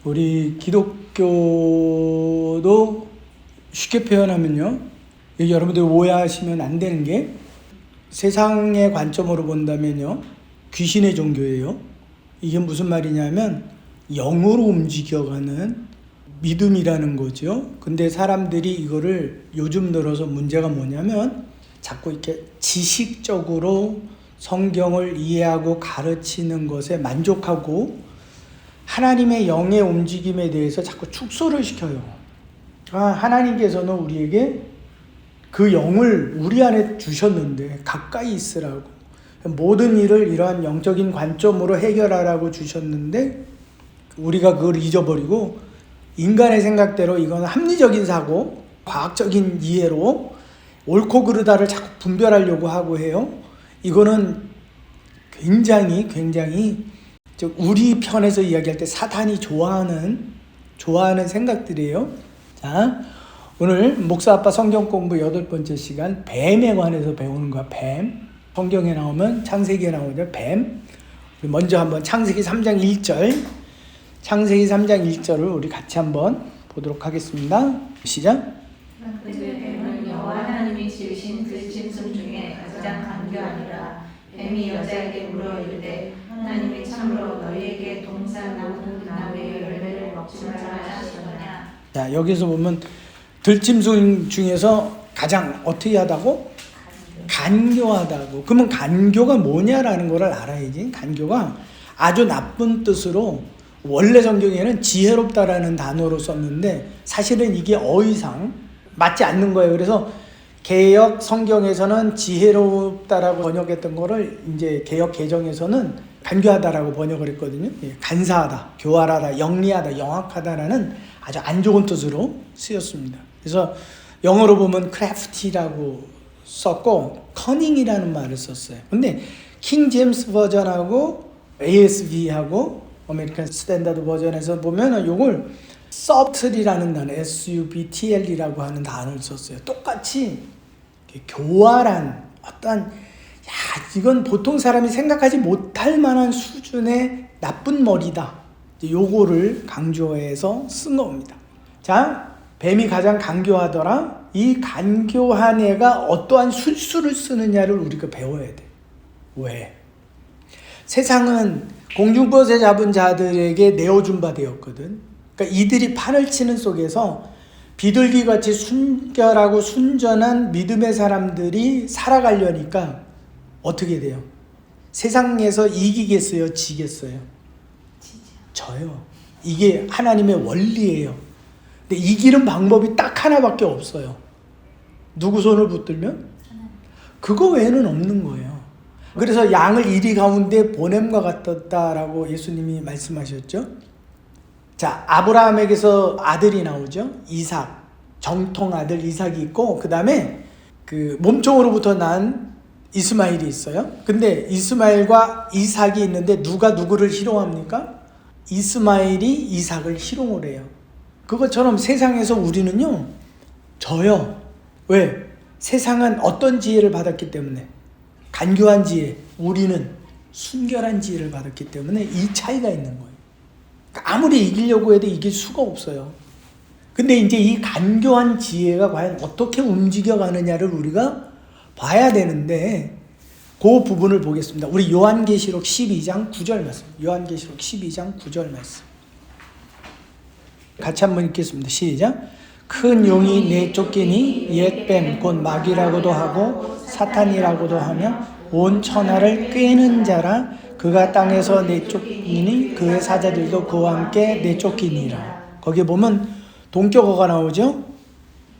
우리 기독교도 쉽게 표현하면요, 여러분들 오해하시면 안 되는 게, 세상의 관점으로 본다면요, 귀신의 종교예요. 이게 무슨 말이냐면 영으로 움직여가는 믿음이라는 거죠. 근데 사람들이 이거를 요즘 들어서 문제가 뭐냐면 자꾸 이렇게 지식적으로 성경을 이해하고 가르치는 것에 만족하고 하나님의 영의 움직임에 대해서 자꾸 축소를 시켜요. 하나님께서는 우리에게 그 영을 우리 안에 주셨는데 가까이 있으라고, 모든 일을 이러한 영적인 관점으로 해결하라고 주셨는데 우리가 그걸 잊어버리고 인간의 생각대로 이건 합리적인 사고, 과학적인 이해로 옳고 그르다를 자꾸 분별하려고 하고 해요. 이거는 굉장히 우리 편에서 이야기할 때 사탄이 좋아하는 생각들이에요. 자, 오늘 목사 아빠 성경 공부 8번째 시간, 뱀에 관해서 배우는 거야. 뱀. 성경에 나오면, 창세기에 나오죠. 뱀. 먼저 한번 창세기 3장 1절. 창세기 3장 1절을 우리 같이 한번 보도록 하겠습니다. 시작. 그 뱀은 여호와 하나님이 지으신 들짐승 중에 가장 간교하니라. 뱀이 여자에게 물어 이르되 하나님이 참으로 너희에게 동산 모든 나무의 열매를 먹지 말라 하시더냐. 자, 여기서 보면 들짐승 중에서 가장 어떻게 하다고? 간교하다고. 그러면 간교가 뭐냐라는 걸 알아야지. 간교가 아주 나쁜 뜻으로, 원래 성경에는 지혜롭다라는 단어로 썼는데 사실은 이게 어휘상 맞지 않는 거예요. 그래서 개역 성경에서는 지혜롭다라고 번역했던 거를 이제 개역 개정에서는 간교하다라고 번역을 했거든요. 간사하다, 교활하다, 영리하다, 영악하다라는 아주 안 좋은 뜻으로 쓰였습니다. 그래서 영어로 보면 crafty라고 썼고 커닝이라는 말을 썼어요. 근데 킹 제임스 버전하고 ASV하고 아메리칸 스탠다드 버전에서 보면은 요걸 subtle이라는 단어, SUBTL이라고 하는 단어를 썼어요. 똑같이 교활한 어떤, 이건 보통 사람이 생각하지 못할 만한 수준의 나쁜 머리다, 요거를 강조해서 쓴 겁니다. 자, 뱀이 가장 간교하더라. 이 간교한 애가 어떠한 술수를 쓰느냐를 우리가 배워야 돼. 왜? 세상은 공중버세 잡은 자들에게 내어준 바 되었거든. 그러니까 이들이 판을 치는 속에서 비둘기같이 순결하고 순전한 믿음의 사람들이 살아가려니까 어떻게 돼요? 세상에서 이기겠어요? 지겠어요? 져요. 이게 하나님의 원리예요. 근데 이기는 방법이 딱 하나밖에 없어요. 누구 손을 붙들면? 그거 외에는 없는 거예요. 그래서 양을 이리 가운데 보냄과 같았다라고 예수님이 말씀하셨죠. 자, 아브라함에게서 아들이 나오죠. 이삭, 정통 아들 이삭이 있고, 그 다음에 그 몸종으로부터 난 이스마엘이 있어요. 근데 이스마엘과 이삭이 있는데 누가 누구를 희롱합니까? 이스마엘이 이삭을 희롱을 해요. 그것처럼 세상에서 우리는요, 져요. 왜? 세상은 어떤 지혜를 받았기 때문에? 간교한 지혜. 우리는 순결한 지혜를 받았기 때문에 이 차이가 있는 거예요. 아무리 이기려고 해도 이길 수가 없어요. 근데 이제 이 간교한 지혜가 과연 어떻게 움직여가느냐를 우리가 봐야 되는데, 그 부분을 보겠습니다. 우리 요한계시록 12장 9절 말씀. 요한계시록 12장 9절 말씀. 같이 한번 읽겠습니다. 시작. 큰 용이 내쫓기니 옛뱀 곧 마귀라고도 하고 사탄이라고도 하며 온 천하를 꿰는 자라. 그가 땅에서 내쫓기니 그의 사자들도 그와 함께 내쫓기니라. 거기에 보면 동격어가 나오죠.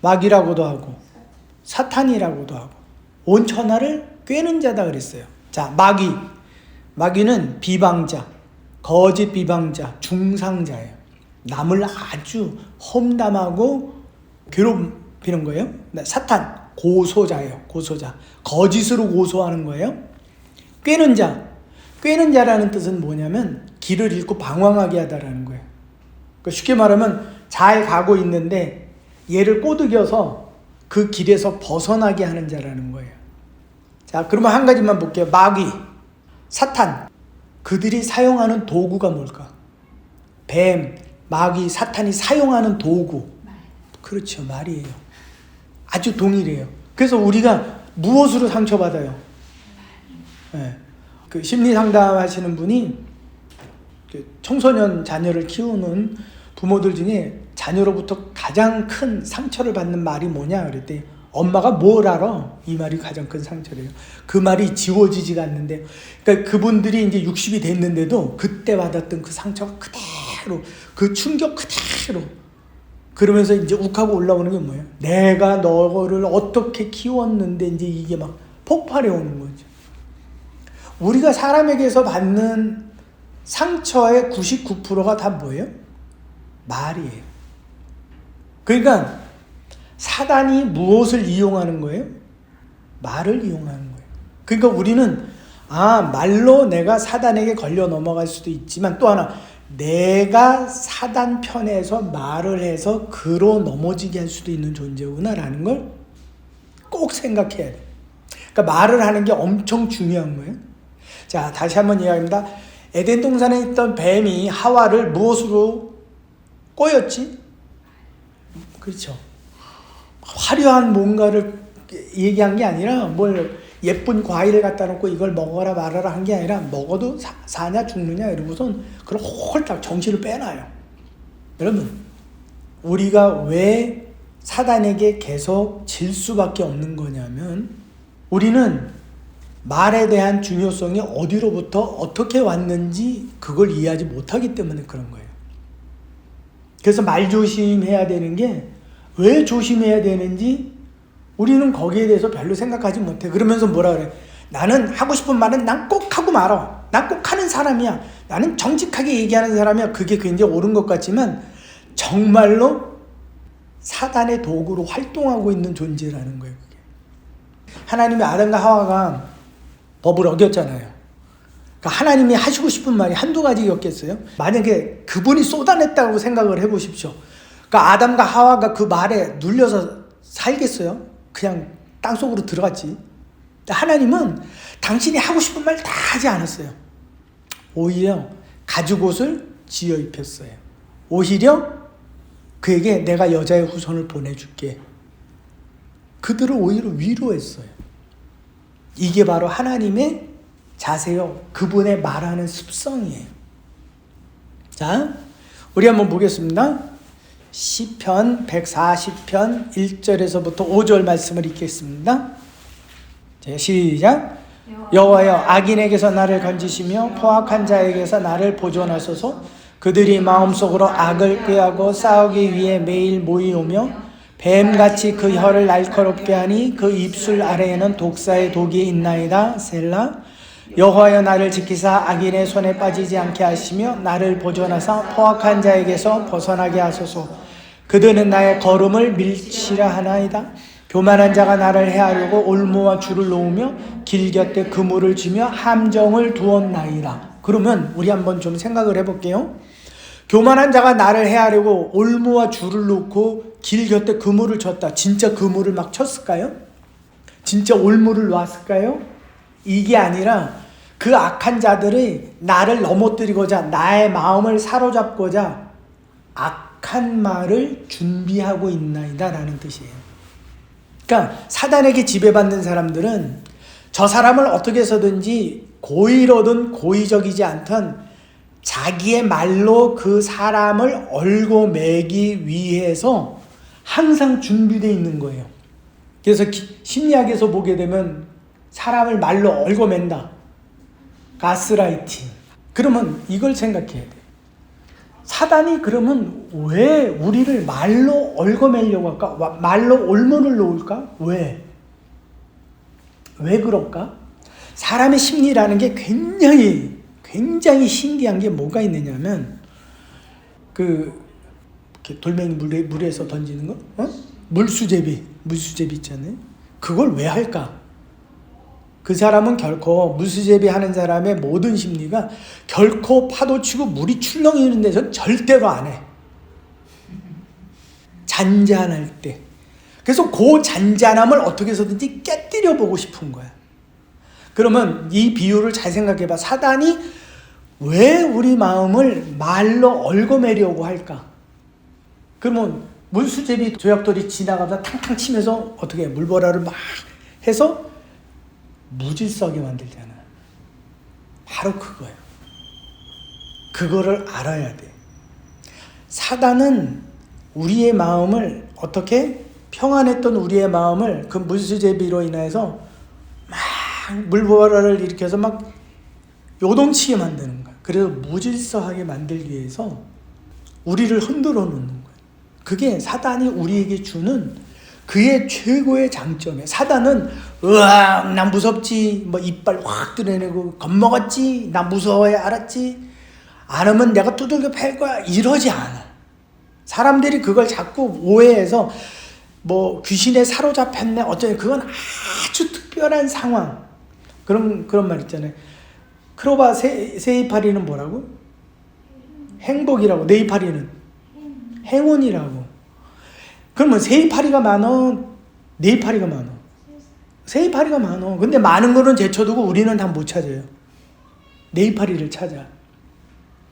마귀라고도 하고 사탄이라고도 하고 온 천하를 꿰는 자다 그랬어요. 자, 마귀는 비방자, 거짓 비방자, 중상자예요. 남을 아주 험담하고 괴롭히는 거예요. 사탄, 고소자예요. 고소자, 거짓으로 고소하는 거예요. 꿰는 자라는 뜻은 뭐냐면 길을 잃고 방황하게 하다라는 거예요. 그러니까 쉽게 말하면 잘 가고 있는데 얘를 꼬드겨서 그 길에서 벗어나게 하는 자라는 거예요. 자, 그러면 한 가지만 볼게요. 마귀, 사탄, 그들이 사용하는 도구가 뭘까? 뱀, 마귀 사탄이 사용하는 도구. 그렇죠. 말이에요. 아주 동일해요. 그래서 우리가 무엇으로 상처받아요? 네. 그 심리 상담하시는 분이 청소년 자녀를 키우는 부모들 중에 자녀로부터 가장 큰 상처를 받는 말이 뭐냐 그랬더니 엄마가 뭘 알아? 이 말이 가장 큰 상처래요. 그 말이 지워지지가 않는데, 그러니까 그분들이 이제 60이 됐는데도 그때 받았던 그 상처가 그대로, 그 충격 그대로. 그러면서 이제 욱하고 올라오는 게 뭐예요? 내가 너를 어떻게 키웠는데 이제 이게 막 폭발해 오는 거죠. 우리가 사람에게서 받는 상처의 99%가 다 뭐예요? 말이에요. 그러니까 사단이 무엇을 이용하는 거예요? 말을 이용하는 거예요. 그러니까 우리는 말로 내가 사단에게 걸려 넘어갈 수도 있지만 또 하나 내가 사단 편에서 말을 해서 그로 넘어지게 할 수도 있는 존재구나라는 걸 꼭 생각해야 돼요. 그러니까 말을 하는 게 엄청 중요한 거예요. 자, 다시 한번 이야기합니다. 에덴 동산에 있던 뱀이 하와를 무엇으로 꼬였지? 그렇죠. 화려한 뭔가를 얘기한 게 아니라 뭘 예쁜 과일을 갖다 놓고 이걸 먹어라 말아라 한 게 아니라 먹어도 사냐 죽느냐 이러고선 그걸 홀딱 정신을 빼놔요. 여러분, 우리가 왜 사단에게 계속 질 수밖에 없는 거냐면 우리는 말에 대한 중요성이 어디로부터 어떻게 왔는지 그걸 이해하지 못하기 때문에 그런 거예요. 그래서 말 조심해야 되는 게 왜 조심해야 되는지 우리는 거기에 대해서 별로 생각하지 못해. 그러면서 뭐라 그래? 나는 하고 싶은 말은 난 꼭 하고 말어. 난 꼭 하는 사람이야. 나는 정직하게 얘기하는 사람이야. 그게 굉장히 옳은 것 같지만 정말로 사단의 도구로 활동하고 있는 존재라는 거예요. 그게. 하나님이 아담과 하와가 법을 어겼잖아요. 그러니까 하나님이 하시고 싶은 말이 한두 가지였겠어요? 만약에 그분이 쏟아냈다고 생각을 해보십시오. 그러니까 아담과 하와가 그 말에 눌려서 살겠어요? 그냥 땅속으로 들어갔지. 하나님은 당신이 하고 싶은 말 다 하지 않았어요. 오히려 가죽옷을 지어 입혔어요. 오히려 그에게 내가 여자의 후손을 보내줄게. 그들을 오히려 위로했어요. 이게 바로 하나님의 자세요. 그분의 말하는 습성이에요. 자, 우리 한번 보겠습니다. 시편 140편 1절에서부터 5절 말씀을 읽겠습니다. 시작. 여호와여, 악인에게서 나를 건지시며 포악한 자에게서 나를 보존하소서. 그들이 마음속으로 악을 꾀하고 싸우기 위해 매일 모이오며 뱀같이 그 혀를 날카롭게 하니 그 입술 아래에는 독사의 독이 있나이다. 셀라. 여호와여, 나를 지키사 악인의 손에 빠지지 않게 하시며 나를 보존하사 포악한 자에게서 벗어나게 하소서. 그들은 나의 걸음을 밀치라 하나이다. 교만한 자가 나를 해하려고 올무와 줄을 놓으며 길 곁에 그물을 치며 함정을 두었나이다. 그러면 우리 한번 좀 생각을 해볼게요. 교만한 자가 나를 해하려고 올무와 줄을 놓고 길 곁에 그물을 쳤다. 진짜 그물을 막 쳤을까요? 진짜 올무를 놨을까요? 이게 아니라 그 악한 자들이 나를 넘어뜨리고자 나의 마음을 사로잡고자 악한 말을 준비하고 있나이다 라는 뜻이에요. 그러니까 사단에게 지배받는 사람들은 저 사람을 어떻게 해서든지 고의로든 고의적이지 않던 자기의 말로 그 사람을 얽어매기 위해서 항상 준비되어 있는 거예요. 그래서 심리학에서 보게 되면 사람을 말로 얽어맨다. 가스라이팅. 그러면 이걸 생각해야 돼. 사단이 그러면 왜 우리를 말로 얽어매려고 할까? 말로 올무를 놓을까? 왜? 왜 그럴까? 사람의 심리라는 게 굉장히 신기한 게 뭐가 있느냐면 이렇게 돌멩이 물에서 던지는 거? 물수제비 있잖아요. 그걸 왜 할까? 그 사람은 결코 물수제비 하는 사람의 모든 심리가 결코 파도 치고 물이 출렁이는 데서 절대로 안 해. 잔잔할 때. 그래서 그 잔잔함을 어떻게 해서든지 깨뜨려 보고 싶은 거야. 그러면 이 비유를 잘 생각해 봐. 사단이 왜 우리 마음을 말로 얽어매려고 할까? 그러면 물수제비 조약돌이 지나가다 탕탕 치면서 어떻게 해? 물보라를 막 해서 무질서하게 만들잖아. 바로 그거예요. 그거를 알아야 돼. 사단은 우리의 마음을 어떻게 평안했던 우리의 마음을 그 물수제비로 인해서 막 물보라를 일으켜서 막 요동치게 만드는 거야. 그래서 무질서하게 만들기 위해서 우리를 흔들어 놓는 거야. 그게 사단이 우리에게 주는 그의 최고의 장점이에요. 사단은 으악 나 무섭지, 뭐 이빨 확 드러내고 겁먹었지, 나 무서워해 알았지, 안 하면 내가 두들겨 팰 거야 이러지 않아. 사람들이 그걸 자꾸 오해해서 뭐 귀신에 사로잡혔네 어쩌네. 그건 아주 특별한 상황. 그런 말 있잖아요. 크로바 새 이파리는 뭐라고? 행복이라고. 네 이파리는 행운이라고. 그러면 새 이파리가 많어, 네 이파리가 많어? 새 이파리가 많어. 근데 많은 거는 제쳐두고 우리는 다 못 찾아요. 네 이파리를 찾아.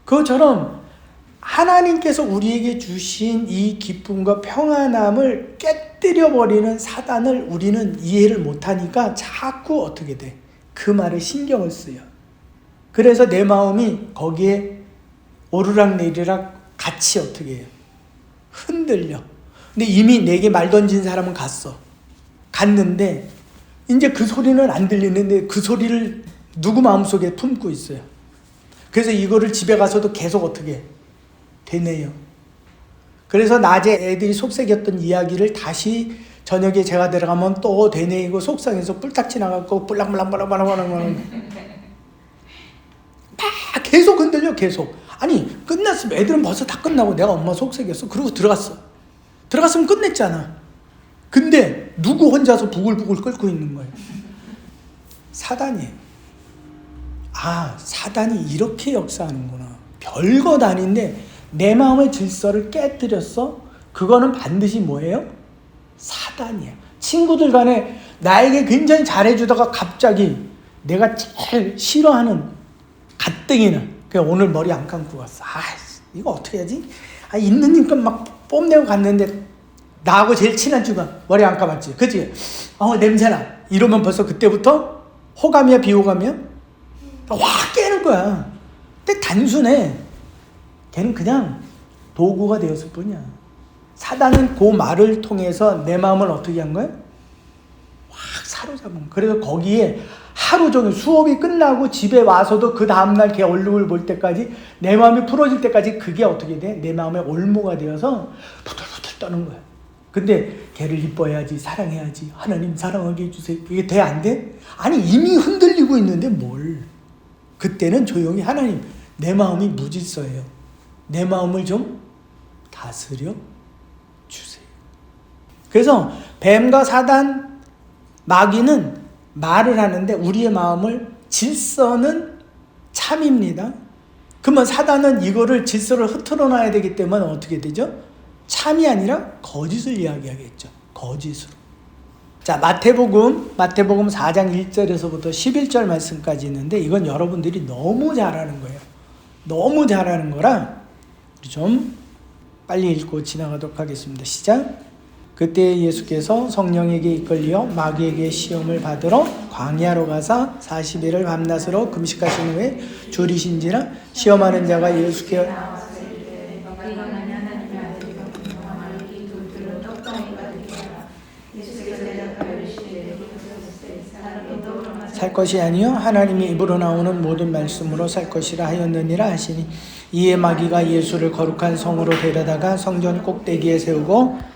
그것처럼 하나님께서 우리에게 주신 이 기쁨과 평안함을 깨뜨려버리는 사단을 우리는 이해를 못하니까 자꾸 어떻게 돼? 그 말에 신경을 쓰여. 그래서 내 마음이 거기에 오르락내리락 같이 어떻게 해요? 흔들려. 근데 이미 내게 말 던진 사람은 갔는데 이제 그 소리는 안 들리는데 그 소리를 누구 마음속에 품고 있어요. 그래서 이거를 집에 가서도 계속 어떻게 해? 되뇌요. 그래서 낮에 애들이 속삭였던 이야기를 다시 저녁에 제가 들어가면 또 되뇌이고 속상해서 뿔딱 지나가고 뿔랑뿔랑뿔랑뿔랑 막 계속 흔들려. 계속. 아니 끝났으면 애들은 벌써 다 끝나고 내가 엄마 속삭였어. 그러고 들어갔으면 끝냈잖아. 근데 누구 혼자서 부글부글 끓고 있는 거예요? 사단이에요. 아, 사단이 이렇게 역사하는구나. 별것 아닌데 내 마음의 질서를 깨뜨렸어? 그거는 반드시 뭐예요? 사단이에요. 친구들 간에 나에게 굉장히 잘해주다가 갑자기 내가 제일 싫어하는 가뜩이나 그냥 오늘 머리 안 감고 갔어. 아, 이거 어떻게 하지? 아, 있는 힘껏 막 뽐내고 갔는데 나하고 제일 친한 친구가 머리 안 감았지. 그치? 냄새나. 이러면 벌써 그때부터 호감이야 비호감이야? 확 깨는 거야. 근데 단순해. 걔는 그냥 도구가 되었을 뿐이야. 사단은 그 말을 통해서 내 마음을 어떻게 한 거야? 확 사로잡은 거야. 그래서 거기에 하루 종일 수업이 끝나고 집에 와서도 그 다음날 걔 얼굴을 볼 때까지 내 마음이 풀어질 때까지 그게 어떻게 돼? 내 마음의 올무가 되어서 부들부들 떠는 거야. 근데 걔를 이뻐해야지, 사랑해야지, 하나님 사랑하게 해주세요. 그게 돼? 안 돼? 아니 이미 흔들리고 있는데 뭘. 그때는 조용히 하나님 내 마음이 무질서해요. 내 마음을 좀 다스려 주세요. 그래서 뱀과 사단, 마귀는 말을 하는데 우리의 마음을 질서는 참입니다. 그러면 사단은 이거를 질서를 흐트러 놔야 되기 때문에 어떻게 되죠? 참이 아니라 거짓을 이야기하겠죠. 거짓으로. 자, 마태복음 4장 1절에서부터 11절 말씀까지 있는데 이건 여러분들이 너무 잘하는 거예요. 너무 잘하는 거라 좀 빨리 읽고 지나가도록 하겠습니다. 시작. 그때 예수께서 성령에게 이끌려 마귀에게 시험을 받으러 광야로 가사 40일을 밤낮으로 금식하신 후에 줄이신지라 시험하는 자가 예수께 살 것이 아니요 하나님의 입으로 나오는 모든 말씀으로 살 것이라 하였느니라 하시니 이에 마귀가 예수를 거룩한 성으로 데려다가 성전 꼭대기에 세우고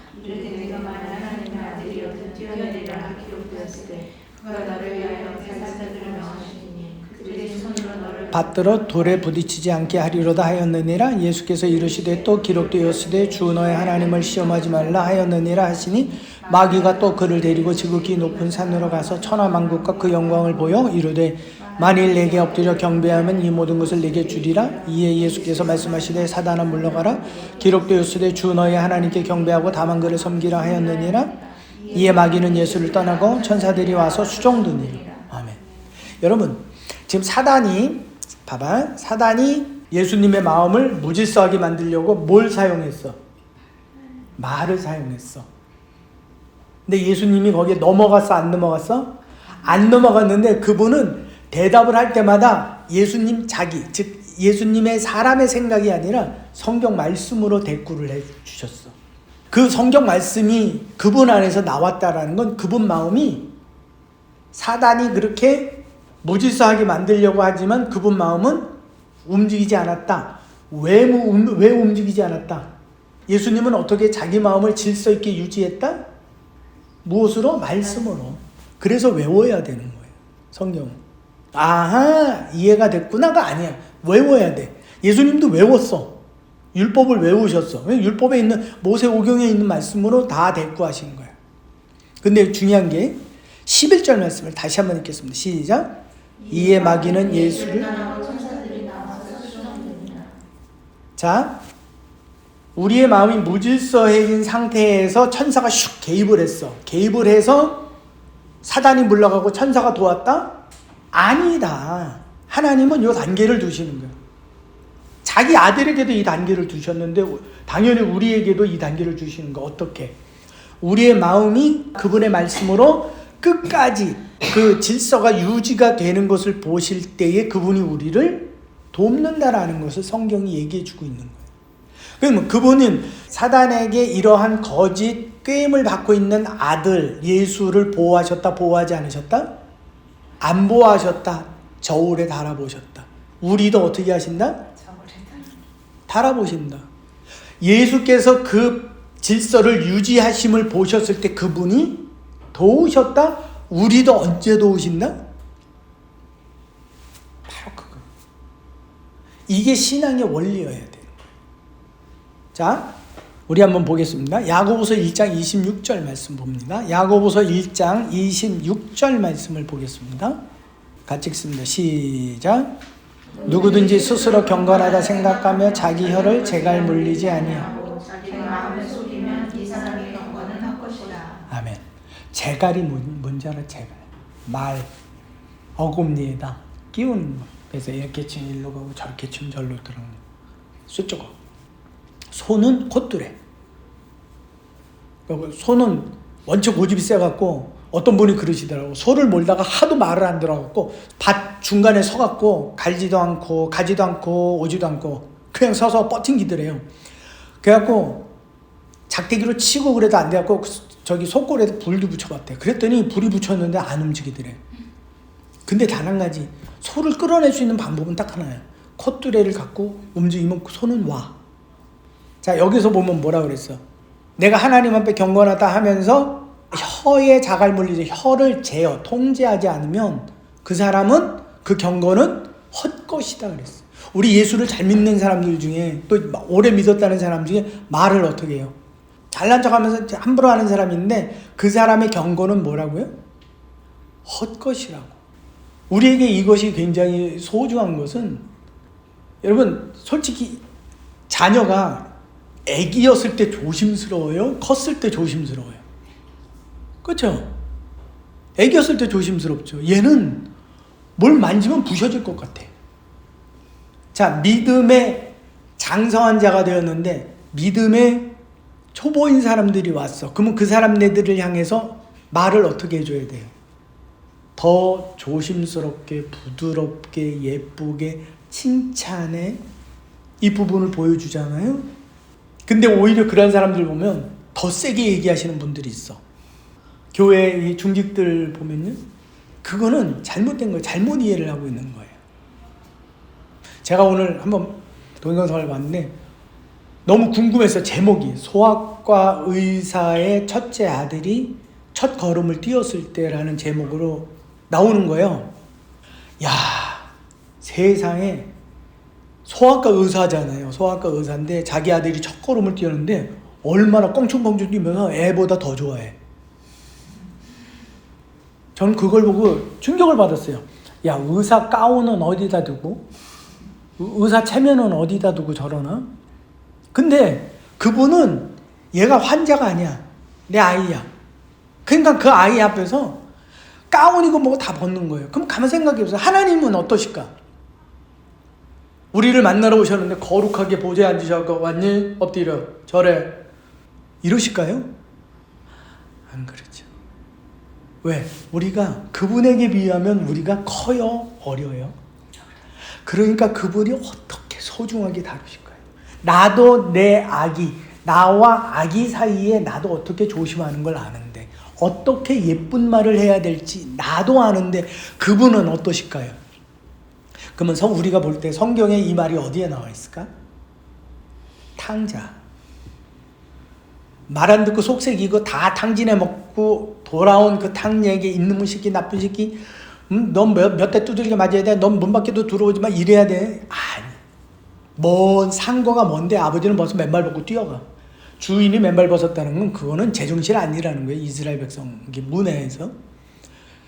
받들어 돌에 부딪히지 않게 하리로다 하였느니라. 예수께서 이르시되 또 기록되었으되 주 너의 하나님을 시험하지 말라 하였느니라 하시니 마귀가 또 그를 데리고 지극히 높은 산으로 가서 천하만국과 그 영광을 보여 이르되 만일 내게 엎드려 경배하면 이 모든 것을 내게 주리라. 이에 예수께서 말씀하시되 사단아 물러가라. 기록되었으되 주 너의 하나님께 경배하고 다만 그를 섬기라 하였느니라. 이에 마귀는 예수를 떠나고 천사들이 와서 수종드니라. 아멘. 여러분 지금 사단이 봐봐. 사단이 예수님의 마음을 무질서하게 만들려고 뭘 사용했어? 말을 사용했어. 근데 예수님이 거기에 넘어갔어, 안 넘어갔어? 안 넘어갔는데 그분은 대답을 할 때마다 예수님 자기, 즉 예수님의 사람의 생각이 아니라 성경 말씀으로 대꾸를 해 주셨어. 그 성경 말씀이 그분 안에서 나왔다라는 건 그분 마음이 사단이 그렇게 무질서하게 만들려고 하지만 그분 마음은 움직이지 않았다. 왜 움직이지 않았다? 예수님은 어떻게 자기 마음을 질서 있게 유지했다? 무엇으로? 말씀으로. 그래서 외워야 되는 거예요. 성경은. 아하, 이해가 됐구나가 아니야. 외워야 돼. 예수님도 외웠어. 율법을 외우셨어. 율법에 있는 모세오경에 있는 말씀으로 다 대꾸하신 거야. 근데 중요한 게 11절 말씀을 다시 한번 읽겠습니다. 시작. 이에 마귀는 예수를 자, 우리의 마음이 무질서해진 상태에서 천사가 슉 개입을 했어. 개입을 해서 사단이 물러가고 천사가 도왔다? 아니다. 하나님은 이 단계를 두시는 거예요. 자기 아들에게도 이 단계를 두셨는데 당연히 우리에게도 이 단계를 주시는 거. 어떻게? 우리의 마음이 그분의 말씀으로 끝까지 그 질서가 유지가 되는 것을 보실 때에 그분이 우리를 돕는다라는 것을 성경이 얘기해 주고 있는 거예요. 그러면 그분은 사단에게 이러한 거짓 꾀임을 받고 있는 아들 예수를 보호하셨다, 보호하지 않으셨다? 안 보호하셨다. 저울에 달아보셨다. 우리도 어떻게 하신다? 달아보신다. 예수께서 그 질서를 유지하심을 보셨을 때 그분이 도우셨다? 우리도 언제 도우신다? 바로 그거. 이게 신앙의 원리여야 돼요. 자, 우리 한번 보겠습니다. 야고보서 1장 26절 말씀 봅니다. 야고보서 1장 26절 말씀을 보겠습니다. 같이 읽습니다. 시작. 누구든지 스스로 경건하다 생각하며 자기 혀를 제갈 물리지 아니하고 자기 마음을 속이면 이 사람의 경건은 헛것이라. 아멘. 제갈이 뭔지 알아? 제갈. 말, 어금니에다 끼우는 거. 그래서 이렇게 치면 일로 가고 저렇게 치면 절로 들어가는 거. 수쪽어. 소는 콧뚜레. 소는 원체 고집이 세갖고 어떤 분이 그러시더라고. 소를 몰다가 하도 말을 안 들어갖고 밭 중간에 서갖고 갈지도 않고 가지도 않고 오지도 않고 그냥 서서 뻗팅기더래요. 그래갖고 작대기로 치고 그래도 안 돼갖고 저기 속골에다 불도 붙여봤대. 그랬더니 불이 붙였는데 안 움직이더래. 근데 단 한 가지, 소를 끌어낼 수 있는 방법은 딱 하나야. 콧뚜레를 갖고 움직이면 소는 와. 자, 여기서 보면 뭐라 그랬어? 내가 하나님 앞에 경건하다 하면서 혀에 자갈 물리죠. 혀를 제어, 통제하지 않으면 그 사람은, 그 경건은 헛것이다 그랬어. 우리 예수를 잘 믿는 사람들 중에 또 오래 믿었다는 사람 중에 말을 어떻게 해요? 잘난 척하면서 함부로 하는 사람이 있는데 그 사람의 경건은 뭐라고요? 헛것이라고. 우리에게 이것이 굉장히 소중한 것은, 여러분 솔직히 자녀가 애기였을 때 조심스러워요? 컸을 때 조심스러워요? 그렇죠? 애기였을 때 조심스럽죠. 얘는 뭘 만지면 부셔질 것 같아. 자, 믿음의 장성한 자가 되었는데 믿음의 초보인 사람들이 왔어. 그러면 그 사람네들을 향해서 말을 어떻게 해줘야 돼요? 더 조심스럽게, 부드럽게, 예쁘게 칭찬해 이 부분을 보여주잖아요. 근데 오히려 그런 사람들 보면 더 세게 얘기하시는 분들이 있어. 교회 이 중직들 보면요, 그거는 잘못된 거예요. 잘못 이해를 하고 있는 거예요. 제가 오늘 한번 동영상을 봤는데 너무 궁금해서 제목이 소아과 의사의 첫째 아들이 첫 걸음을 띄었을 때라는 제목으로 나오는 거예요. 야, 세상에 소아과 의사잖아요. 소아과 의사인데 자기 아들이 첫 걸음을 띄었는데 얼마나 껑충껑충 뛰면서 애보다 더 좋아해. 전 그걸 보고 충격을 받았어요. 야, 의사 가운은 어디다 두고 의사 체면은 어디다 두고 저러나? 근데 그분은 얘가 환자가 아니야. 내 아이야. 그러니까 그 아이 앞에서 가운이고 뭐고 다 벗는 거예요. 그럼 가만 생각해 보세요. 하나님은 어떠실까? 우리를 만나러 오셨는데 거룩하게 보좌에 앉으셔서 왔니? 엎드려 절해 이러실까요? 안 그렇죠. 왜? 우리가 그분에게 비하면 우리가 커요? 어려요? 그러니까 그분이 어떻게 소중하게 다루실 거예요. 나도 내 아기, 나와 아기 사이에 나도 어떻게 조심하는 걸 아는데, 어떻게 예쁜 말을 해야 될지 나도 아는데 그분은 어떠실까요? 그러면 우리가 볼 때 성경에 이 말이 어디에 나와 있을까? 탕자. 말 안 듣고 속색이고 다 탕진해 먹고 돌아온 그 탕자에게 있는 새끼 나쁜 새끼, 넌 몇 대 두들겨 맞아야 돼. 넌 문 밖에도 들어오지 마. 이래야 돼. 아니. 뭔 상거가 뭔데 아버지는 벌써 맨발 벗고 뛰어가. 주인이 맨발 벗었다는 건 그거는 제정신 아니라는 거예요. 이스라엘 백성 문화에서.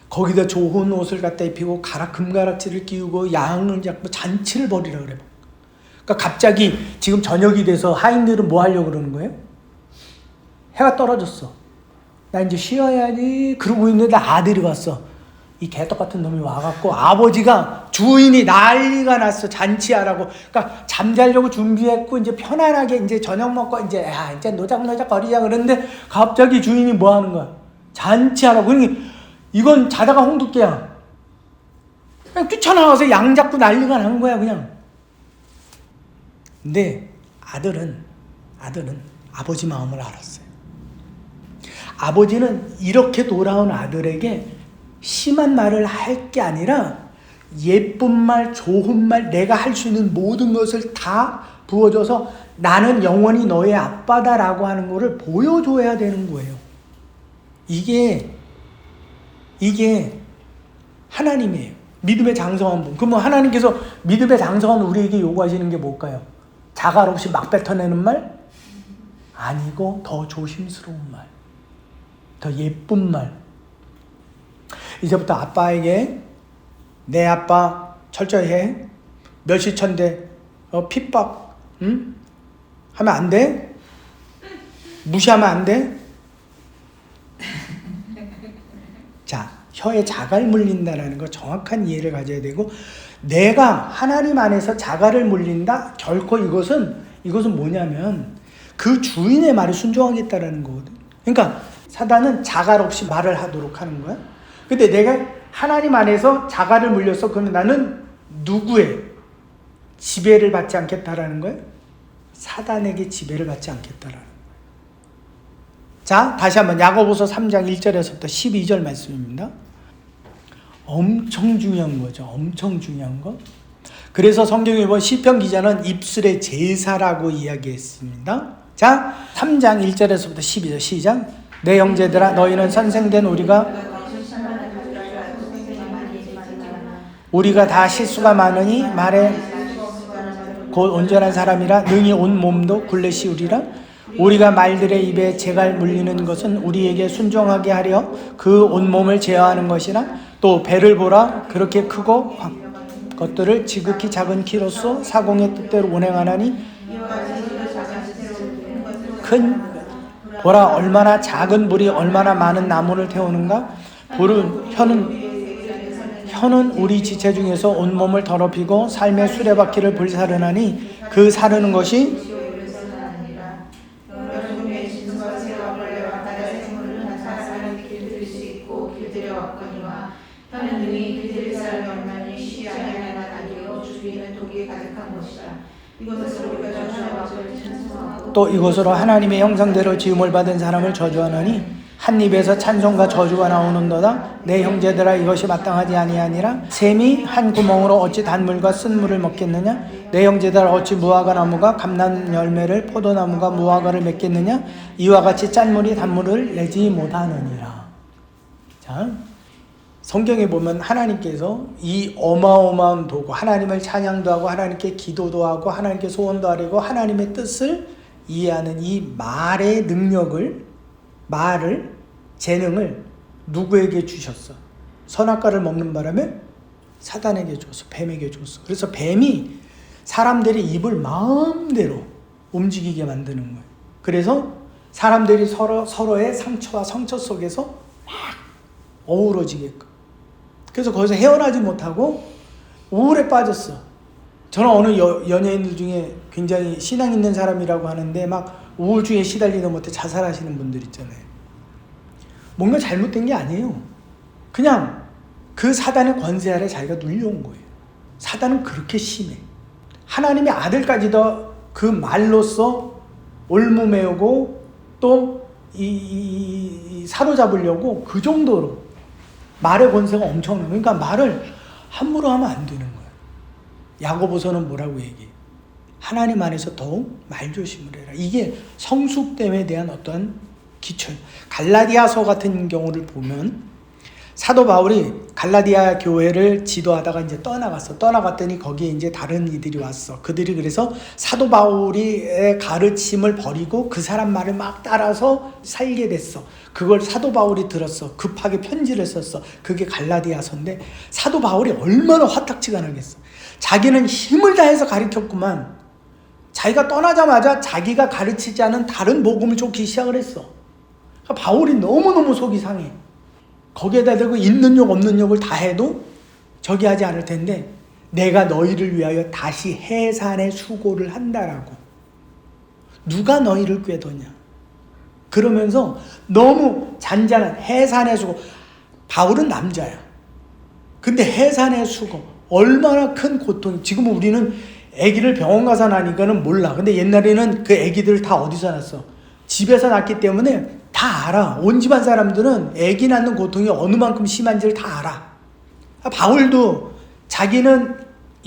거기다 좋은 옷을 갖다 입히고 금가락지를 끼우고 양을 잡고 잔치를 벌이라 그래. 그러니까 갑자기 지금 저녁이 돼서 하인들은 뭐 하려고 그러는 거예요? 해가 떨어졌어. 나 이제 쉬어야지. 그러고 있는데 아들이 왔어. 이 개떡 같은 놈이 와갖고 아버지가 주인이 난리가 났어. 잔치하라고. 그러니까 잠자려고 준비했고 이제 편안하게 이제 저녁 먹고 이제 노작노작 거리자 그러는데 갑자기 주인이 뭐 하는 거야? 잔치하라고. 그러니 이건 자다가 홍두깨야. 그냥 뛰쳐나와서 양 잡고 난리가 난 거야 그냥. 근데 아들은 아버지 마음을 알았어요. 아버지는 이렇게 돌아온 아들에게 심한 말을 할 게 아니라 예쁜 말, 좋은 말, 내가 할 수 있는 모든 것을 다 부어줘서 나는 영원히 너의 아빠다라고 하는 거를 보여줘야 되는 거예요. 이게 하나님이에요. 믿음의 장성한 분. 그러면 하나님께서 믿음의 장성한 우리에게 요구하시는 게 뭘까요? 자갈 없이 막 뱉어내는 말? 아니고 더 조심스러운 말, 더 예쁜 말. 이제부터 아빠에게 내 아빠 철저히 해. 몇 시천데 핍박 하면 안 돼? 무시하면 안 돼? 자, 혀에 자갈 물린다는 거 정확한 이해를 가져야 되고, 내가 하나님 안에서 자갈을 물린다? 결코 이것은 뭐냐면 그 주인의 말에 순종하겠다라는 거거든. 그러니까 사단은 자갈 없이 말을 하도록 하는 거야. 근데 내가 하나님 안에서 자갈을 물렸어. 그러면 나는 누구의 지배를 받지 않겠다라는 거야? 사단에게 지배를 받지 않겠다라는 거야. 자, 다시 한번 야고보서 3장 1절에서부터 12절 말씀입니다. 엄청 중요한 거죠. 엄청 중요한 거. 그래서 성경에 보면 시편 기자는 입술의 제사라고 이야기했습니다. 자, 3장 1절에서부터 12절 시작. 내 형제들아 너희는 선생된 우리가 다 실수가 많으니 말에 곧 온전한 사람이라 능히 온 몸도 굴레 씌우리라. 우리가 말들의 입에 재갈 물리는 것은 우리에게 순종하게 하려 그 온몸을 제어하는 것이라. 또 배를 보라. 그렇게 크고 것들을 지극히 작은 키로서 사공의 뜻대로 운행하나니 보라 얼마나 작은 불이 얼마나 많은 나무를 태우는가. 혀는 우리 지체 중에서 온몸을 더럽히고 삶의 수레바퀴를 불사르나니 그 사르는 것이 또 이것으로 하나님의 형상대로 지음을 받은 사람을 저주하노니 한 입에서 찬송과 저주가 나오는도다. 내 형제들아 이것이 마땅하지 아니하니라. 샘이 한 구멍으로 어찌 단물과 쓴물을 먹겠느냐. 내 형제들아 어찌 무화과 나무가 감람 열매를 포도나무가 무화과를 맺겠느냐. 이와 같이 짠물이 단물을 내지 못하느니라. 자, 성경에 보면 하나님께서 이 어마어마한 도구, 하나님을 찬양도 하고 하나님께 기도도 하고 하나님께 소원도 하려고 하나님의 뜻을 이해하는 이 말의 능력을, 재능을 누구에게 주셨어? 선악과를 먹는 바람에 사단에게 줬어. 뱀에게 줬어. 그래서 뱀이 사람들의 입을 마음대로 움직이게 만드는 거예요. 그래서 사람들이 서로의 상처와 상처 속에서 막 어우러지게끔. 그래서 거기서 헤어나지 못하고 우울에 빠졌어. 저는 어느 연예인들 중에 굉장히 신앙 있는 사람이라고 하는데 막 우울증에 시달리다 못해 자살하시는 분들 있잖아요. 뭔가 잘못된 게 아니에요. 그냥 그 사단의 권세 아래 자기가 눌려온 거예요. 사단은 그렇게 심해. 하나님의 아들까지도 그 말로써 올무매우고 또 사로잡으려고 그 정도로 말의 권세가 엄청나요. 그러니까 말을 함부로 하면 안 되는 거예요. 야고보서는 뭐라고 얘기해? 하나님 안에서 더욱 말조심을 해라. 이게 성숙됨에 대한 어떤 기초예요. 갈라디아서 같은 경우를 보면 사도 바울이 갈라디아 교회를 지도하다가 이제 떠나갔더니 거기에 이제 다른 이들이 왔어. 그들이 그래서 사도 바울의 가르침을 버리고 그 사람 말을 막 따라서 살게 됐어. 그걸 사도 바울이 들었어. 급하게 편지를 썼어. 그게 갈라디아서인데 사도 바울이 얼마나 화딱지가 나겠어. 자기는 힘을 다해서 가르쳤구만. 자기가 떠나자마자 자기가 가르치지 않은 다른 복음을 쫓기 시작을 했어. 그러니까 바울이 너무너무 속이 상해. 거기에다 대고 있는 욕 없는 욕을 다 해도 저기 하지 않을 텐데 내가 너희를 위하여 다시 해산의 수고를 한다라고. 누가 너희를 꾀더냐. 그러면서 너무 잔잔한 해산의 수고. 바울은 남자야. 근데 해산의 수고. 얼마나 큰 고통이. 지금 우리는 아기를 병원 가서 나니까는 몰라. 근데 옛날에는 그 아기들 다 어디서 낳았어? 집에서 낳기 때문에 다 알아. 온 집안 사람들은 아기 낳는 고통이 어느 만큼 심한지를 다 알아. 바울도 자기는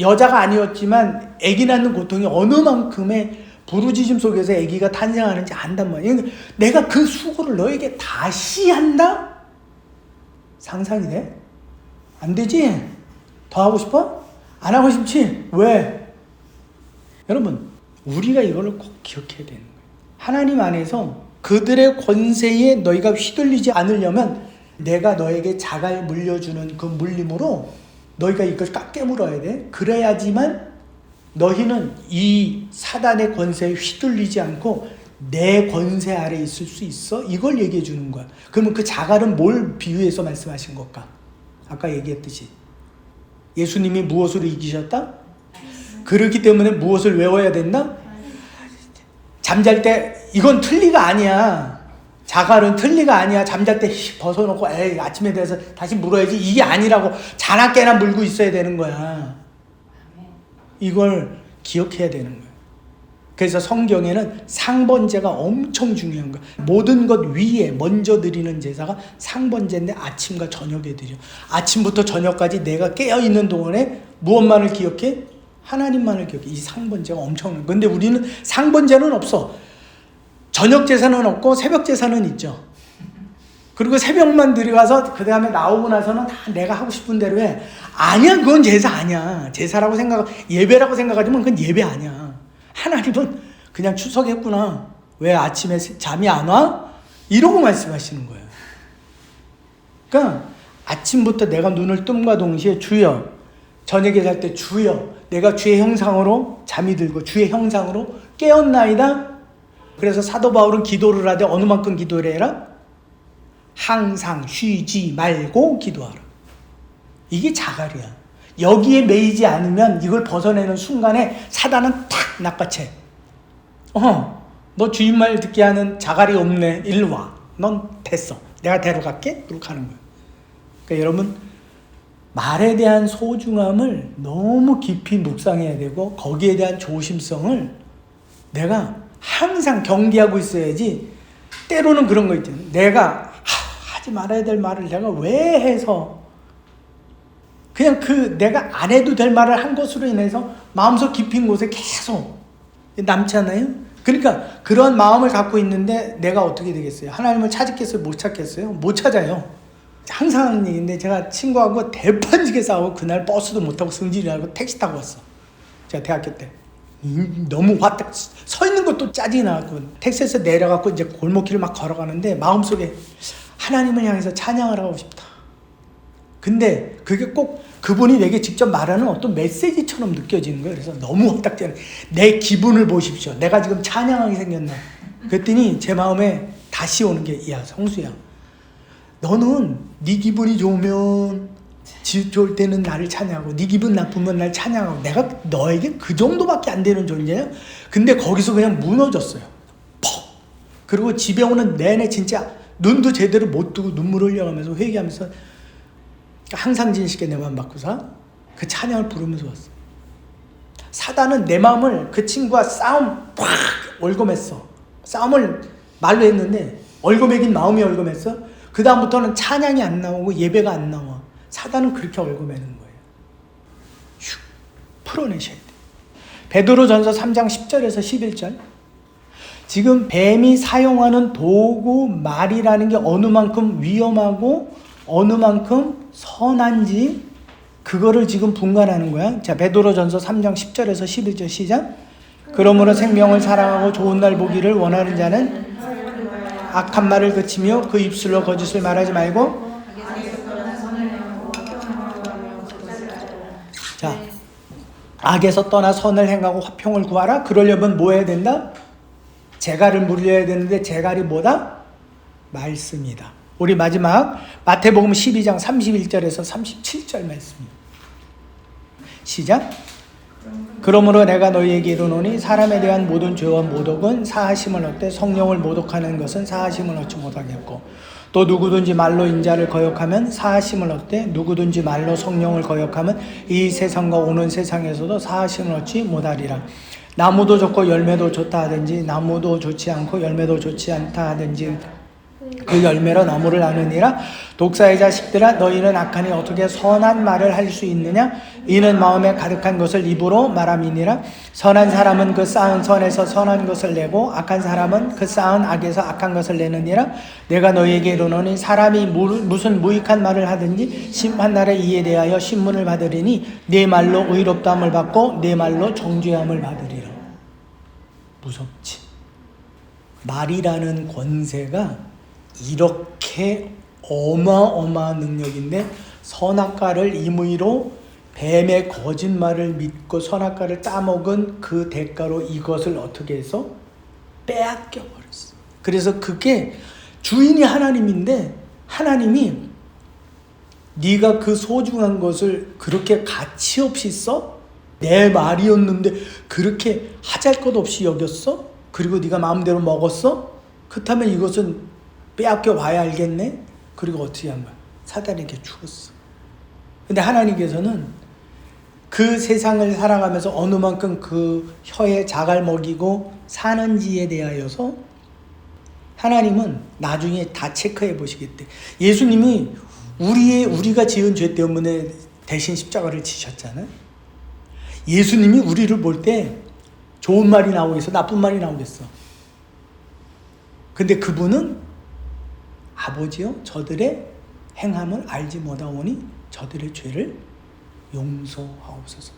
여자가 아니었지만 아기 낳는 고통이 어느 만큼의 부르짖음 속에서 아기가 탄생하는지 안단 말이야. 내가 그 수고를 너에게 다시 한다? 상상이 돼? 안 되지? 더 하고 싶어? 안 하고 싶지? 왜? 여러분, 우리가 이걸 꼭 기억해야 되는 거예요. 하나님 안에서 그들의 권세에 너희가 휘둘리지 않으려면 내가 너에게 자갈 물려주는 그 물림으로 너희가 이걸 깨물어야 돼. 그래야지만 너희는 이 사단의 권세에 휘둘리지 않고 내 권세 아래 있을 수 있어. 이걸 얘기해 주는 거야. 그러면 그 자갈은 뭘 비유해서 말씀하신 걸까? 아까 얘기했듯이 예수님이 무엇으로 이기셨다? 그렇기 때문에 무엇을 외워야 된다? 잠잘 때 이건 틀리가 아니야. 자갈은 틀리가 아니야. 잠잘 때 벗어놓고 에이 아침에 대해서 다시 물어야지. 이게 아니라고 자나 깨나 물고 있어야 되는 거야. 이걸 기억해야 되는 거야. 그래서 성경에는 상번제가 엄청 중요한 거야. 모든 것 위에 먼저 드리는 제사가 상번제인데 아침과 저녁에 드려. 아침부터 저녁까지 내가 깨어있는 동안에 무엇만을 기억해? 하나님만을 기억해. 이 상번제가 엄청난 거야. 근데 우리는 상번제는 없어. 저녁 제사는 없고 새벽 제사는 있죠. 그리고 새벽만 들어가서 그 다음에 나오고 나서는 다 내가 하고 싶은 대로 해. 아니야, 그건 제사 아니야. 제사라고 예배라고 생각하지만 그건 예배 아니야. 하나님은 그냥 추석했구나. 왜 아침에 잠이 안 와? 이러고 말씀하시는 거예요. 그러니까 아침부터 내가 눈을 뜸과 동시에 주여, 저녁에 잘 때 주여, 내가 주의 형상으로 잠이 들고 주의 형상으로 깨었나이다. 그래서 사도 바울은 기도를 하되 어느 만큼 기도를 해라? 항상 쉬지 말고 기도하라. 이게 자갈이야. 여기에 매이지 않으면 이걸 벗어내는 순간에 사단은 탁 낚아채. 너 주인 말 듣게 하는 자갈이 없네. 일로 와. 넌 됐어. 내가 데려갈게. 그렇게 하는 거야. 그러니까 여러분, 말에 대한 소중함을 너무 깊이 묵상해야 되고 거기에 대한 조심성을 내가 항상 경계하고 있어야지. 때로는 그런 거 있잖아요. 내가 하지 말아야 될 말을 내가 왜 해서 그냥 내가 안 해도 될 말을 한 것으로 인해서 마음속 깊은 곳에 계속 남잖아요. 그러니까 그런 마음을 갖고 있는데 내가 어떻게 되겠어요? 하나님을 찾겠어요? 못 찾겠어요? 못 찾아요. 항상 하는 얘기인데 제가 친구하고 대판지게 싸우고 그날 버스도 못 타고 승진이라고 택시 타고 왔어. 제가 대학교 때. 너무 화딱 서 있는 것도 짜증이 나고 택시에서 내려갖고 이제 골목길을 막 걸어가는데 마음속에 하나님을 향해서 찬양을 하고 싶다. 근데 그게 꼭 그분이 내게 직접 말하는 어떤 메시지처럼 느껴지는 거예요. 그래서 너무 화딱지는 내 기분을 보십시오. 내가 지금 찬양하게 생겼나. 그랬더니 제 마음에 다시 오는 게 야 성수야, 너는 네 기분이 좋으면 좋을 때는 나를 찬양하고 네 기분 나쁘면 날 찬양하고 내가 너에게 그 정도밖에 안 되는 존재냐? 근데 거기서 그냥 무너졌어요. 퍽! 그리고 집에 오는 내내 진짜 눈도 제대로 못 뜨고 눈물 흘려가면서 회개하면서 항상 진실게 내 마음 바꾸사 그 찬양을 부르면서 왔어. 사단은 내 마음을 그 친구와 싸움 팍 올검했어. 싸움을 말로 했는데 얼거매긴 마음이 얼거맸어. 그 다음부터는 찬양이 안 나오고 예배가 안 나와. 사단은 그렇게 얼거매는 거예요. 슉 풀어내셔야 돼. 베드로전서 3장 10절에서 11절. 지금 뱀이 사용하는 도구 말이라는 게 어느 만큼 위험하고 어느 만큼 선한지 그거를 지금 분간하는 거야. 자, 베드로전서 3장 10절에서 11절 시작. 그러므로 생명을 사랑하고 좋은 날 보기를 원하는 자는 악한 말을 그치며 그 입술로 거짓을 말하지 말고. 자, 악에서 떠나 선을 행하고 화평을 구하라. 그러려면 뭐 해야 된다? 재갈을 물려야 되는데 재갈이 뭐다? 말씀이다. 우리 마지막 마태복음 12장 31절에서 37절 말씀입니다. 시작. 그러므로 내가 너희에게 이르노니 사람에 대한 모든 죄와 모독은 사하심을 얻되 성령을 모독하는 것은 사하심을 얻지 못하겠고 또 누구든지 말로 인자를 거역하면 사하심을 얻되 누구든지 말로 성령을 거역하면 이 세상과 오는 세상에서도 사하심을 얻지 못하리라. 나무도 좋고 열매도 좋다 하든지 나무도 좋지 않고 열매도 좋지 않다 하든지 그 열매로 나무를 아느니라. 독사의 자식들아 너희는 악하니 어떻게 선한 말을 할 수 있느냐? 이는 마음에 가득한 것을 입으로 말함이니라. 선한 사람은 그 쌓은 선에서 선한 것을 내고 악한 사람은 그 쌓은 악에서 악한 것을 내느니라. 내가 너희에게 이르노니 사람이 무슨 무익한 말을 하든지 심판날에 이에 대하여 신문을 받으리니 네 말로 의롭다함을 받고 네 말로 정죄함을 받으리라. 무섭지? 말이라는 권세가 이렇게 어마어마한 능력인데 선악과를 임의로 뱀의 거짓말을 믿고 선악과를 따먹은 그 대가로 이것을 어떻게 해서 빼앗겨 버렸어. 그래서 그게 주인이 하나님인데 하나님이 네가 그 소중한 것을 그렇게 가치 없이 써? 내 말이었는데 그렇게 하잘것 없이 여겼어? 그리고 네가 마음대로 먹었어? 그렇다면 이것은 빼앗겨 와야 알겠네? 그리고 어떻게 한 거야? 사단에게 죽었어. 근데 하나님께서는 그 세상을 살아가면서 어느 만큼 그 혀에 자갈 먹이고 사는지에 대하여서 하나님은 나중에 다 체크해 보시겠대. 예수님이 우리가 지은 죄 때문에 대신 십자가를 지셨잖아요. 예수님이 우리를 볼 때 좋은 말이 나오겠어? 나쁜 말이 나오겠어? 근데 그분은 아버지여 저들의 행함을 알지 못하오니 저들의 죄를 용서하옵소서.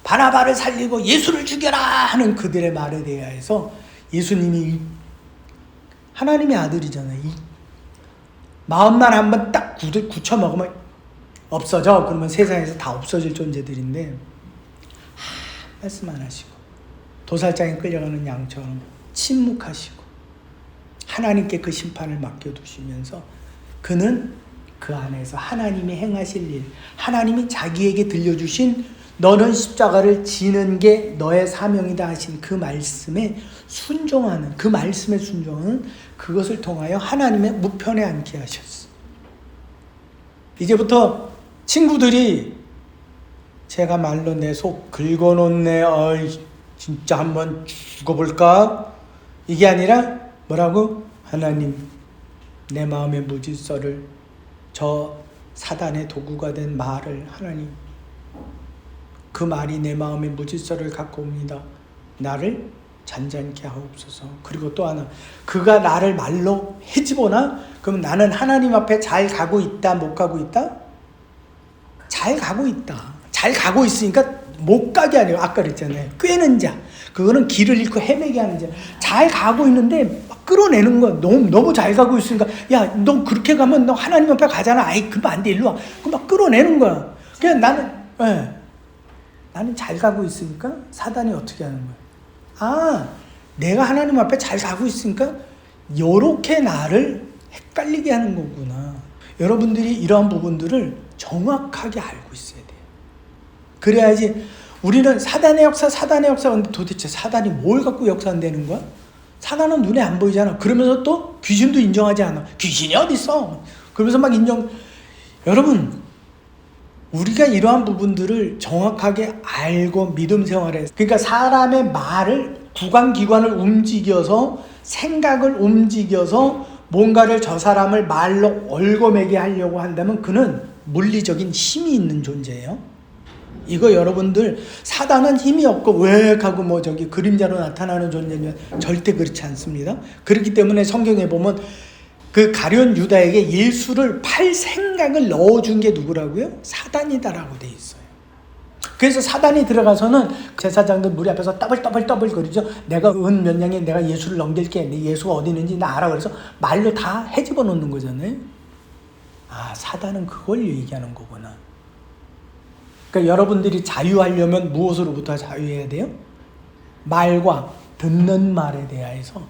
바나바를 살리고 예수를 죽여라 하는 그들의 말에 대해서 예수님이 하나님의 아들이잖아요. 마음만 한번 딱 굳혀 먹으면 없어져. 그러면 세상에서 다 없어질 존재들인데 말씀 안 하시고 도살장에 끌려가는 양처럼 침묵하시고 하나님께 그 심판을 맡겨두시면서 그는 그 안에서 하나님이 행하실 일, 하나님이 자기에게 들려주신 너는 십자가를 지는 게 너의 사명이다 하신 그 말씀에 순종하는, 그 말씀에 순종하는 그것을 통하여 하나님의 우편에 앉게 하셨어. 이제부터 친구들이 제가 말로 내 속 긁어놓네, 진짜 한번 죽어볼까? 이게 아니라 뭐라고? 하나님, 내 마음의 무질서를, 저 사단의 도구가 된 말을, 하나님, 그 말이 내 마음의 무질서를 갖고 옵니다. 나를 잔잔케 하옵소서. 그리고 또 하나, 그가 나를 말로 해집어나? 그럼 나는 하나님 앞에 잘 가고 있다, 못 가고 있다? 잘 가고 있다. 잘 가고 있으니까 못 가게 아니에요. 아까 그랬잖아요. 꿰는 자. 그거는 길을 잃고 헤매게 하는 자. 잘 가고 있는데 막 끌어내는 거야. 너무 잘 가고 있으니까 야, 너 그렇게 가면 너 하나님 앞에 가잖아. 아이, 그러면 안 돼. 일로 와. 그럼 막 끌어내는 거야. 그냥 나는 잘 가고 있으니까 사단이 어떻게 하는 거야? 내가 하나님 앞에 잘 가고 있으니까 요렇게 나를 헷갈리게 하는 거구나. 여러분들이 이러한 부분들을 정확하게 알고 있어야 돼요. 그래야지 우리는 사단의 역사 근데 도대체 사단이 뭘 갖고 역사한다는 거야? 사단은 눈에 안 보이잖아. 그러면서 또 귀신도 인정하지 않아. 귀신이 어딨어? 그러면서 막 여러분, 우리가 이러한 부분들을 정확하게 알고 믿음 생활에, 그러니까 사람의 말을, 구강기관을 움직여서 생각을 움직여서 뭔가를 저 사람을 말로 얽어매게 하려고 한다면 그는 물리적인 힘이 있는 존재예요. 이거 여러분들, 사단은 힘이 없고 웩하고 뭐 저기 그림자로 나타나는 존재면 절대 그렇지 않습니다. 그렇기 때문에 성경에 보면 그 가룟 유다에게 예수를 팔 생각을 넣어준 게 누구라고요? 사단이다라고 돼 있어요. 그래서 사단이 들어가서는 제사장들 무리 앞에서 떠벌 거리죠. 내가 은 몇 냥에 내가 예수를 넘길게. 내 예수가 어디 있는지 나 알아. 그래서 말로 다 헤집어 놓는 거잖아요. 아, 사단은 그걸 얘기하는 거구나. 그러니까 여러분들이 자유하려면 무엇으로부터 자유해야 돼요? 말과 듣는 말에 대하여서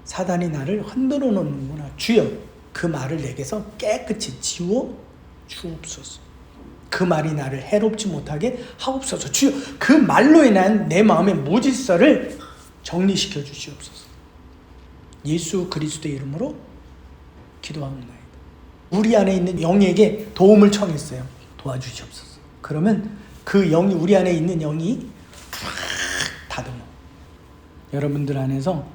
사단이 나를 흔들어 놓는구나. 주여, 그 말을 내게서 깨끗이 지워 주옵소서. 그 말이 나를 해롭지 못하게 하옵소서. 주여, 그 말로 인한 내 마음의 무질서를 정리시켜 주시옵소서. 예수 그리스도의 이름으로 기도합니다. 우리 안에 있는 영에게 도움을 청했어요. 도와주시옵소서. 그러면 그 영이, 우리 안에 있는 영이 쫙 다듬어. 여러분들 안에서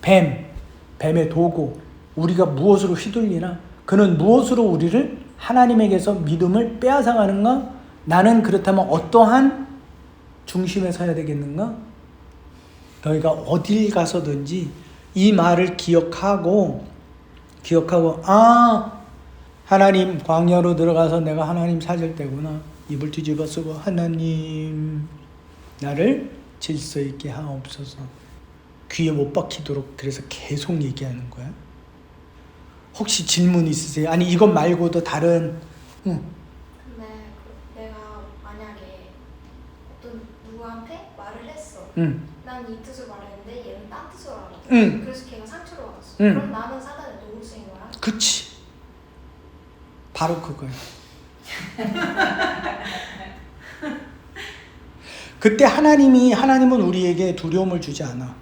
뱀의 도구, 우리가 무엇으로 휘둘리나? 그는 무엇으로 우리를 하나님에게서 믿음을 빼앗아가는가? 나는 그렇다면 어떠한 중심에 서야 되겠는가? 너희가 어딜 가서든지 이 말을 기억하고 하나님, 광야로 들어가서 내가 하나님 찾을 때구나. 입을 뒤집어 쓰고 하나님, 나를 질서 있게 하옵소서. 귀에 못 박히도록 그래서 계속 얘기하는 거야. 혹시 질문 있으세요? 아니 이것 말고도 다른 근데 내가 만약에 어떤 누구한테 말을 했어. 난 이 뜻을 말했는데 얘는 딴 뜻으로 알았어. 그래서 걔가 상처를 받았어. 그럼 나는 사단의 도구를 쓰인 거야? 그치. 바로 그거야. 그때 하나님은 우리에게 두려움을 주지 않아.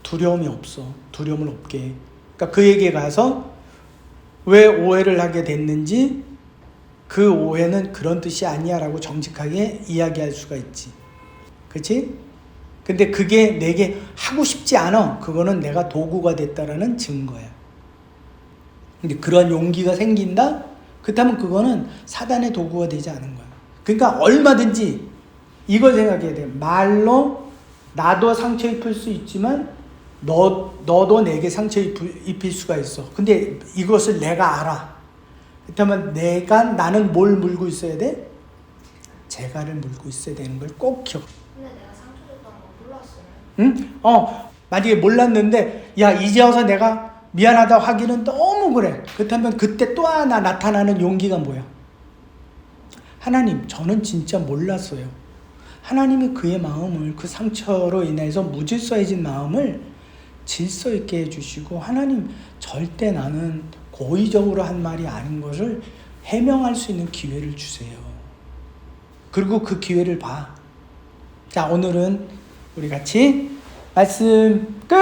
두려움이 없어. 두려움을 없게 해. 그러니까 그에게 가서 왜 오해를 하게 됐는지, 그 오해는 그런 뜻이 아니야 라고 정직하게 이야기할 수가 있지. 그치? 근데 그게 내게 하고 싶지 않아. 그거는 내가 도구가 됐다라는 증거야. 근데 그런 용기가 생긴다? 그렇다면 그거는 사단의 도구가 되지 않은 거야. 그러니까 얼마든지 이걸 생각해야 돼. 말로 나도 상처 입을 수 있지만 너도 내게 상처 입힐 수가 있어. 근데 이것을 내가 알아. 그렇다면 나는 뭘 물고 있어야 돼? 재갈을 물고 있어야 되는 걸 꼭 기억. 근데 내가 상처 줬다는 거 몰랐어요. 응? 만약에 몰랐는데, 야, 이제 와서 내가 미안하다고 하기는 너무 그래. 그렇다면 그때 또 하나 나타나는 용기가 뭐야? 하나님, 저는 진짜 몰랐어요. 하나님이 그의 마음을, 그 상처로 인해서 무질서해진 마음을 질서 있게 해주시고, 하나님, 절대 나는 고의적으로 한 말이 아닌 것을 해명할 수 있는 기회를 주세요. 그리고 그 기회를 봐. 자, 오늘은 우리 같이 말씀 끝!